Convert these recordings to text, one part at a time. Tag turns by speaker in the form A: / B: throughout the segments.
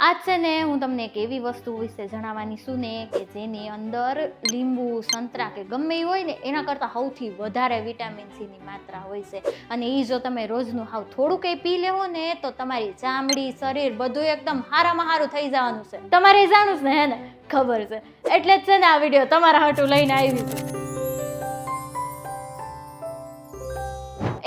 A: આજ છે ને હું તમને એક એવી વસ્તુ વિશે જણાવવાની છું ને કે જેની અંદર લીંબુ સંતરા કે ગમે એ હોય ને એના કરતાં સૌથી વધારે વિટામિન સીની માત્રા હોય છે. અને એ જો તમે રોજનું હાવ થોડું કંઈ પી લેવો ને તો તમારી ચામડી શરીર બધું એકદમ હારામાં હારું થઈ જવાનું છે. તમારે જાણવું છે ને, હે ને? ખબર છે, એટલે જ છે ને આ વિડીયો તમારા હાટું લઈને આવી છું.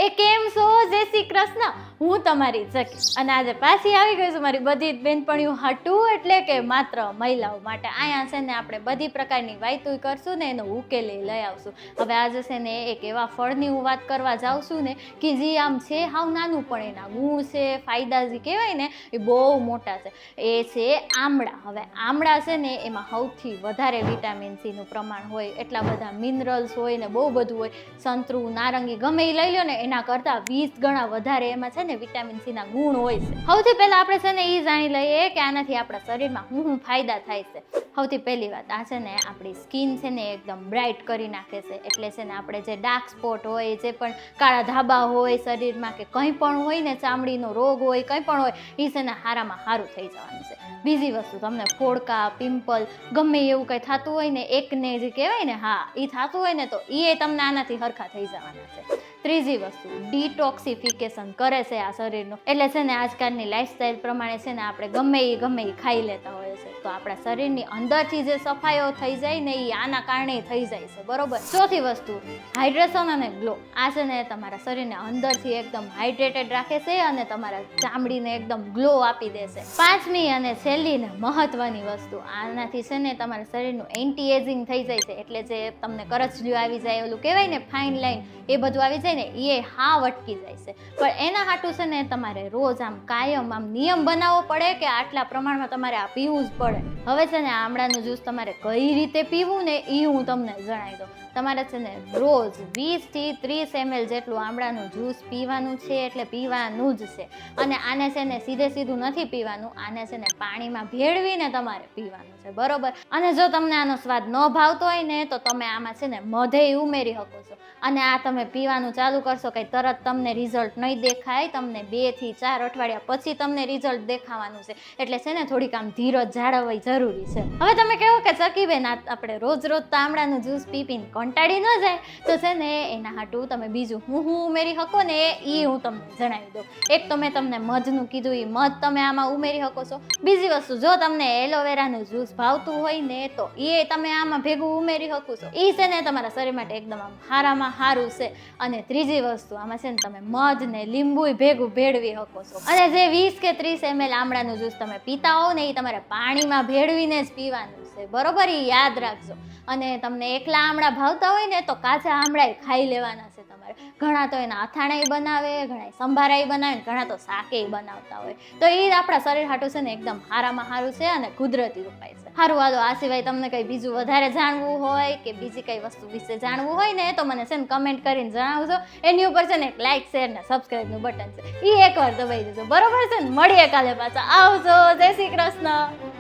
A: એ કેમ છો? જય શ્રી કૃષ્ણ. હું તમારી ચકી અને આજે પાછી આવી ગઈ છું મારી બધી જ બેનપણીઓ હાટું, એટલે કે માત્ર મહિલાઓ માટે. અહીંયા છે ને આપણે બધી પ્રકારની વાયતું કરશું ને એનો ઉકેલ લઈ આવશું. હવે આજે છે ને એક એવા ફળની હું વાત કરવા જાઉં છું ને કે જે આમ છે હાવ નાનું પણ એના ગુણ છે, ફાયદા જે કહેવાય ને એ બહુ મોટા છે. એ છે આમળા. હવે આમળા છે ને એમાં સૌથી વધારે વિટામિન સીનું પ્રમાણ હોય, એટલા બધા મિનરલ્સ હોય ને બહુ બધું હોય. સંતરું, નારંગી ગમે એ લઈ લો ને એના કરતાં 20 ગણા વધારે એમાં છે ને વિટામિન સી ના ગુણ હોય છે. સૌથી પહેલા આપણે છે ને એ જાણી લઈએ કે આનાથી આપણા શરીરમાં શું ફાયદા થાય છે. સૌથી પહેલી વાત, આ છે ને આપણી સ્કિન છે ને એકદમ બ્રાઇટ કરી નાખે છે. એટલે છે ને આપણે જે ડાર્ક સ્પોટ હોય, જે પણ કાળા ધાબા હોય શરીરમાં કે કંઈ પણ હોય ને, ચામડીનો રોગ હોય, કંઈ પણ હોય, એ છે ને હારામાં હારું થઈ જવાનું છે. બીજી વસ્તુ, તમને ફોડકા, પિમ્પલ ગમે એવું કંઈ થતું હોય ને, એકને જે કહેવાય ને, હા એ થતું હોય ને તો એ તમને આનાથી હરખા થઈ જવાના છે. ત્રીજી વસ્તુ, ડિટોક્સિફિકેશન કરે છે આ શરીરનું. એટલે છે ને આજકાલની લાઈફસ્ટાઈલ પ્રમાણે છે ને આપણે ગમે એ ખાઈ લેતા હોઈએ છે, તો આપણા શરીરની અંદરથી જે સફાઈઓ થઈ જાય ને એ આના કારણે થઈ જાય છે, બરોબર. ચોથી વસ્તુ, હાઇડ્રેશન અને ગ્લો. આ છે ને તમારા શરીરને અંદરથી એકદમ હાઇડ્રેટેડ રાખે છે અને તમારા ચામડીને એકદમ ગ્લો આપી દેશે. પાંચમી અને છેલ્લી ને મહત્વની વસ્તુ, આનાથી છે ને તમારા શરીરનું એન્ટી એજિંગ થઈ જાય છે. એટલે જે તમને કરચલીઓ આવી જાય, ઓલું કહેવાય ને ફાઇન લાઈન, એ બધું આવી જાય ને એ હાવ અટકી જાય છે. પણ એના હાટું છે ને તમારે રોજ આમ કાયમ આમ નિયમ બનાવવો પડે કે આટલા પ્રમાણમાં તમારે આ પીવું જ પડે. હવે છે ને આમળાનું જ્યુસ તમારે કઈ રીતે પીવું ને એ હું તમને જણાવી દઉં. તમારે છે ને રોજ 20 થી 30 ml જેટલું આમળાનું જ્યુસ પીવાનું છે, એટલે પીવાનું જ છે. અને આને છે ને સીધું નથી પીવાનું, આને છે ને પાણીમાં ભેળવીને તમારે પીવાનું છે, બરોબર. અને જો તમને આનો સ્વાદ ન ભાવતો હોય ને તો તમે આમાં છે ને મધ ઉમેરી શકો છો. અને આ તમે પીવાનું ચાલુ કરશો કે તરત તમને રિઝલ્ટ નહીં દેખાય, તમને 2 થી 4 અઠવાડિયા પછી તમને રિઝલ્ટ દેખાવાનું છે. એટલે છે ને થોડીક આમ ધીરજ જાળવવી જરૂરી છે. હવે તમે કહો કે ચકી બેન, આપણે રોજ આમળાનું જ્યુસ પીને કંટાળી ન જાય તો છે ને એના હાટું તમે બીજું હું ઉમેરી શકો ને એ હું તમને જણાવી દઉં. એક તો મેં તમને મધનું કીધું, એ મધ તમે આમાં ઉમેરી શકો છો. બીજી વસ્તુ, જો તમને એલોવેરાનું જ્યુસ ભાવતું હોય ને તો એ તમે આમાં ભેગું ઉમેરી શકો છો. એ છે ને તમારા શરીર માટે એકદમ આમ હારામાં હારું છે. અને ત્રીજી વસ્તુ, આમાં છે ને તમે મધ ને લીંબુ ભેગું ભેળવી શકો છો. અને જે 20 કે 30 ml આમળાનું જ્યુસ તમે પીતા હો ને એ તમારે પાણીમાં ભેળવીને જ પીવાનું છે, બરોબર. એ યાદ રાખજો. અને તમને એકલા આમળા ભાવતા હોય ને તો કાચા આમળા ખાઈ લેવાના છે તમારે. ઘણા તો એના અથાણાઈ બનાવે, ઘણા સંભારાઈ બનાવે, ઘણા તો શાકેય બનાવતા હોય. તો એ આપણા શરીર હાટું છે ને એકદમ હારામાં હારું છે અને કુદરતી ઉપાય છે. સારું, હાલો, આ સિવાય તમને કંઈ બીજું વધારે જાણવું હોય કે બીજી કઈ વસ્તુ વિશે જાણવું હોય ને તો મને છે ને કમેન્ટ કરીને જણાવજો. એની ઉપર છે ને એક લાઈક, શેર ને સબસ્ક્રાઈબનું બટન છે, એ એકવાર દબાઈ દેજો, બરોબર છે ને. મળીએ કાલે પાછા. આવજો. જય શ્રી કૃષ્ણ.